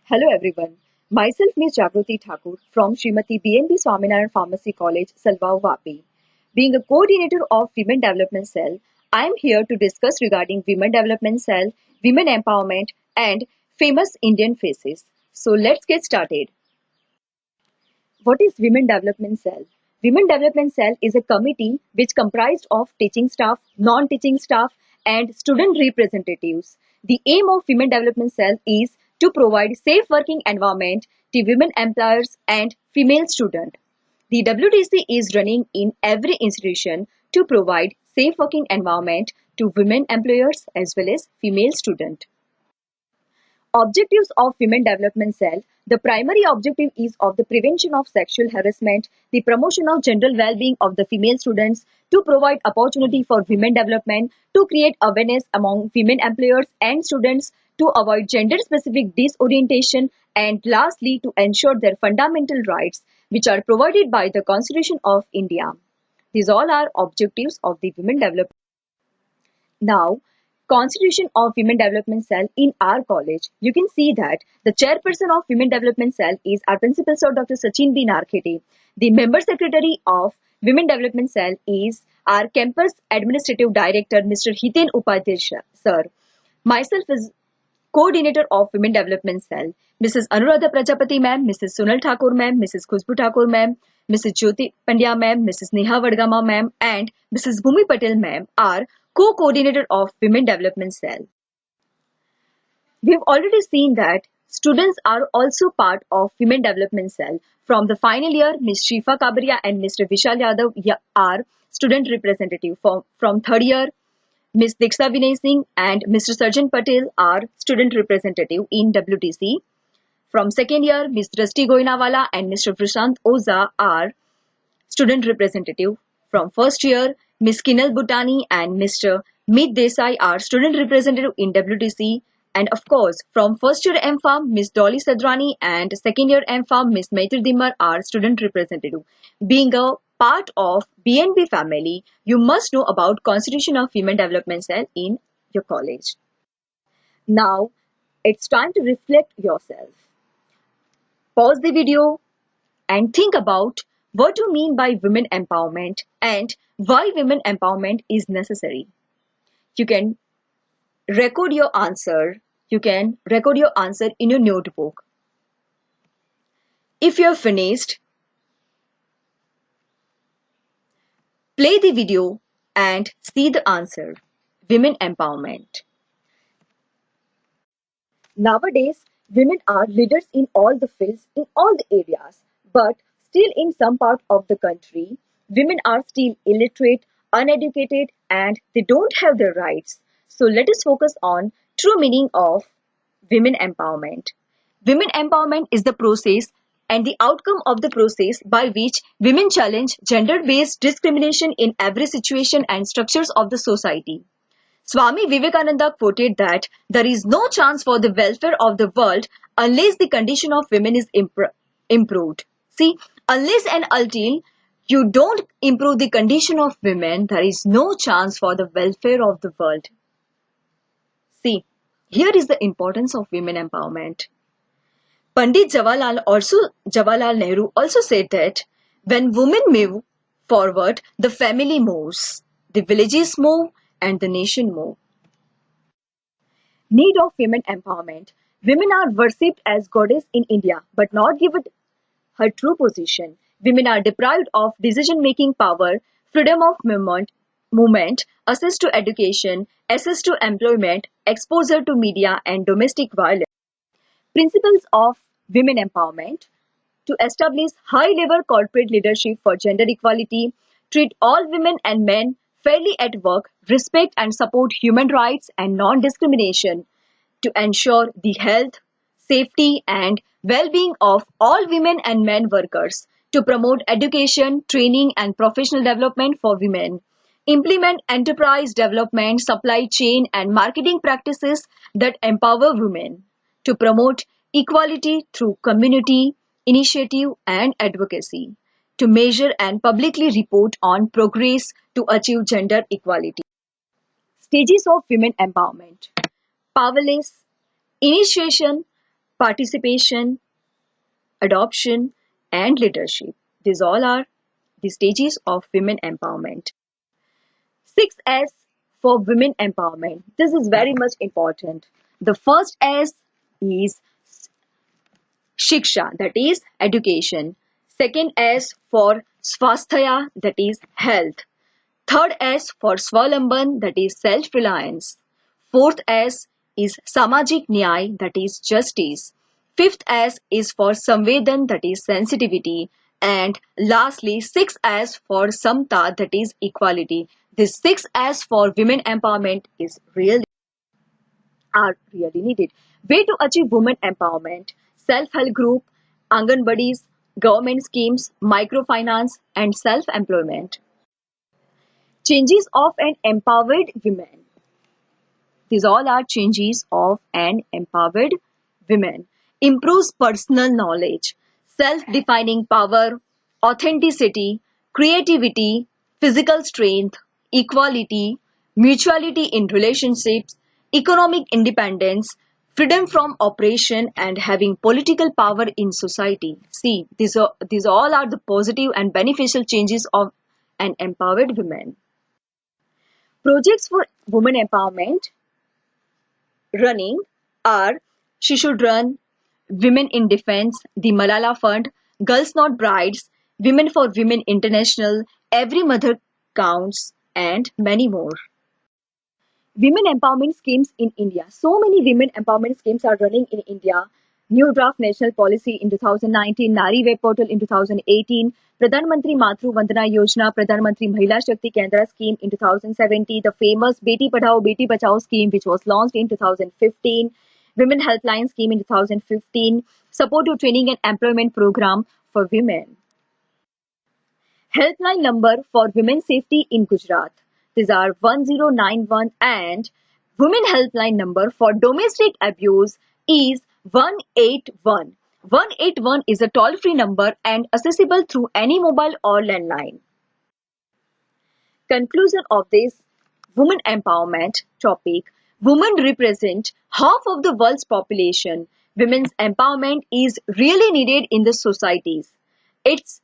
Hello everyone. Myself Ms. Jagruti Thakur from Srimati BNB Swaminarayan Pharmacy College, Salwao, Vapi. Being a coordinator of Women Development Cell, I am here to discuss regarding Women Development Cell, women empowerment and famous Indian faces. So let's get started. What is Women Development Cell? Women Development Cell is a committee which comprised of teaching staff, non-teaching staff and student representatives. The aim of Women Development Cell is to provide safe working environment to women employers and female students. The WDC is running in every institution to provide safe working environment to women employers as well as female students. Objectives of Women Development Cell. The primary objective is of the prevention of sexual harassment, the promotion of general well-being of the female students, to provide opportunity for women development, to create awareness among women employers and students, to avoid gender-specific disorientation, and lastly, to ensure their fundamental rights, which are provided by the Constitution of India. These all are objectives of the Women Development. Now, Constitution of Women Development Cell in our college, you can see that the chairperson of Women Development Cell is our principal sir Dr. Sachin B. Narkhete. The member secretary of Women Development Cell is our campus administrative director Mr. Hiten Upadhyay sir. Myself is coordinator of Women Development Cell, Mrs. Anuradha Prajapati ma'am, Mrs. Sunal Thakur ma'am, Mrs. Khushbu Thakur ma'am, Mrs. Jyoti Pandya ma'am, Mrs. Neha Vadgama ma'am, and Mrs. Bhumi Patel ma'am are co-coordinator of Women Development Cell. We've already seen that students are also part of Women Development Cell. From the final year, Ms. Shifa Kabria and Mr. Vishal Yadav are student representative. From third year, Ms. Diksha Vinay Singh and Mr. Sarjan Patel are student representative in WTC. From second year, Ms. Drashti Goinawala and Mr. Prashant Oza are student representative. From first year, Ms. Kinal Bhutani and Mr. Meet Desai are student representative in WTC. And of course, from first year MPharm, Ms. Dolly Sadrani and second year MPharm, Ms. Maitri Dimmar are student representative. Being a part of BNB family, you must know about Constitution of Women Development Cell in your college. Now, it's time to reflect yourself. Pause the video and think about what you mean by women empowerment and why women empowerment is necessary. You can record your answer. You can record your answer in your notebook. If you have finished, play the video and see the answer. Women empowerment. Nowadays, women are leaders in all the fields, in all the areas, but still in some part of the country, women are still illiterate, uneducated, and they don't have their rights. So let us focus on true meaning of women empowerment. Women empowerment is the process and the outcome of the process by which women challenge gender-based discrimination in every situation and structures of the society. Swami Vivekananda quoted that there is no chance for the welfare of the world unless the condition of women is improved. See, unless and until you don't improve the condition of women, there is no chance for the welfare of the world. See, here is the importance of women empowerment. Pandit Jawaharlal Nehru also said that when women move forward, the family moves, the villages move, and the nation move. Need of women empowerment. Women are worshipped as goddess in India, but not given her true position. Women are deprived of decision-making power, freedom of movement, access to education, access to employment, exposure to media, and domestic violence. Principles of women empowerment. To establish high-level corporate leadership for gender equality, treat all women and men fairly at work, respect and support human rights and non-discrimination, to ensure the health, safety and well-being of all women and men workers, to promote education, training and professional development for women, implement enterprise development, supply chain and marketing practices that empower women, to promote equality through community, initiative and advocacy, to measure and publicly report on progress to achieve gender equality. Stages of women empowerment. Powerless, initiation, participation, adoption, and leadership. These all are the stages of women empowerment. 6S for women empowerment. This is very much important. The first S is Shiksha, that is education. Second S for Swasthaya, that is health. Third S for Swalamban, that is self-reliance. Fourth S is Samajik Nyay, that is justice. Fifth S is for Samvedan, that is sensitivity. And lastly, 6S for Samta, that is equality. This 6S for women empowerment are really needed. Way to achieve women empowerment: self-help group, Anganwadis, government schemes, microfinance, and self-employment. Changes of an empowered woman. These all are changes of an empowered woman. Improves personal knowledge, self-defining power, authenticity, creativity, physical strength, equality, mutuality in relationships, economic independence, freedom from oppression, and having political power in society. See, these all are the positive and beneficial changes of an empowered woman. Projects for women empowerment running are She Should Run, Women in Defense, the Malala Fund, Girls Not Brides, Women for Women International, Every Mother Counts, and many more. Women empowerment schemes in India. So many women empowerment schemes are running in India. New Draft National Policy in 2019, Nari Web Portal in 2018, Pradhan Mantri Matru Vandana Yojana, Pradhan Mantri Mahila Shakti Kendra scheme in 2017, the famous Beti Padhao Beti Bachao scheme which was launched in 2015, Women Helpline scheme in 2015, support to training and employment program for women. Helpline number for women safety in Gujarat. These are 1091, and women helpline number for domestic abuse is 181. 181 is a toll-free number and accessible through any mobile or landline. Conclusion of this women empowerment topic: women represent half of the world's population. Women's empowerment is really needed in the societies. It's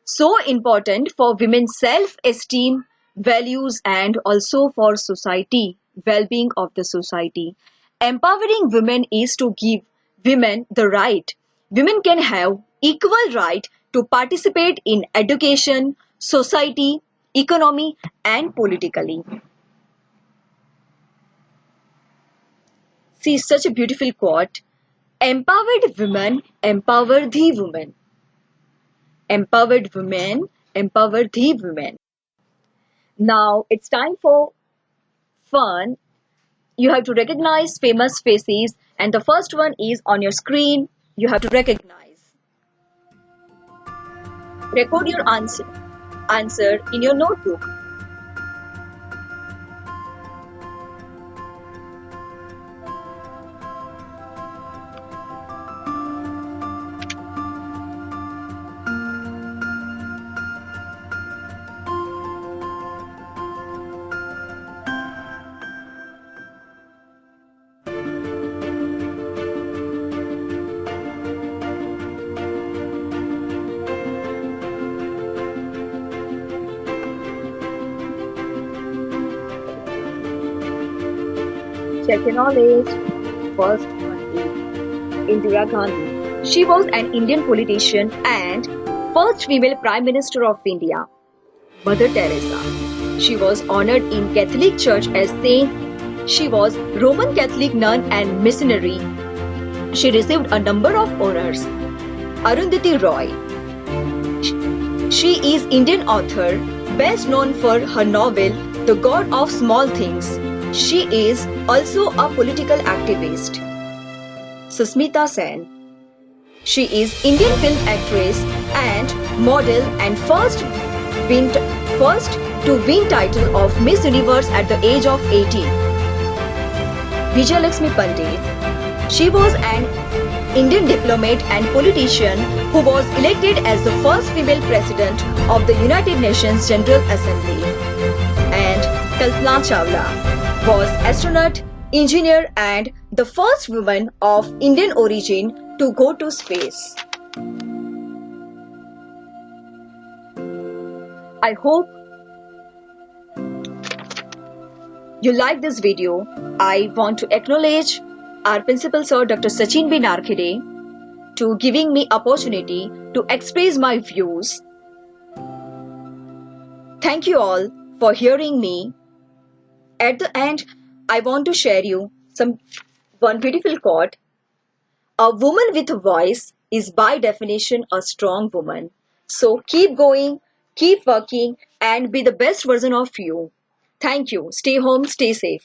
so important for women's self-esteem, values, and also for society, well-being of the society. Empowering women is to give women the right. Women can have equal right to participate in education, society, economy, and politically. See, such a beautiful quote. Empowered women empower the woman. Empowered women empower the women. Now it's time for fun. You have to recognize famous faces, and the first one is on your screen. You have to recognize. Record your answer in your notebook. Check your knowledge. First one is Indira Gandhi. She was an Indian politician and first female Prime Minister of India. Mother Teresa. She was honored in Catholic Church as saint. She was Roman Catholic nun and missionary. She received a number of honors. Arundhati Roy. She is Indian author, best known for her novel The God of Small Things. She is also a political activist. Susmita Sen. She is Indian film actress and model and first to win title of Miss Universe at the age of 18. Vijayalakshmi Pandit. She was an Indian diplomat and politician who was elected as the first female president of the United Nations General Assembly. And Kalpana Chawla was astronaut engineer and the first woman of Indian origin to go to space. I hope you like this video. I want to acknowledge our Principal Sir Dr. Sachin B. Narkhede to giving me opportunity to express my views. Thank you all for hearing me. At the end, I want to share you one beautiful quote. A woman with a voice is by definition a strong woman. So keep going, keep working, and be the best version of you. Thank you. Stay home, stay safe.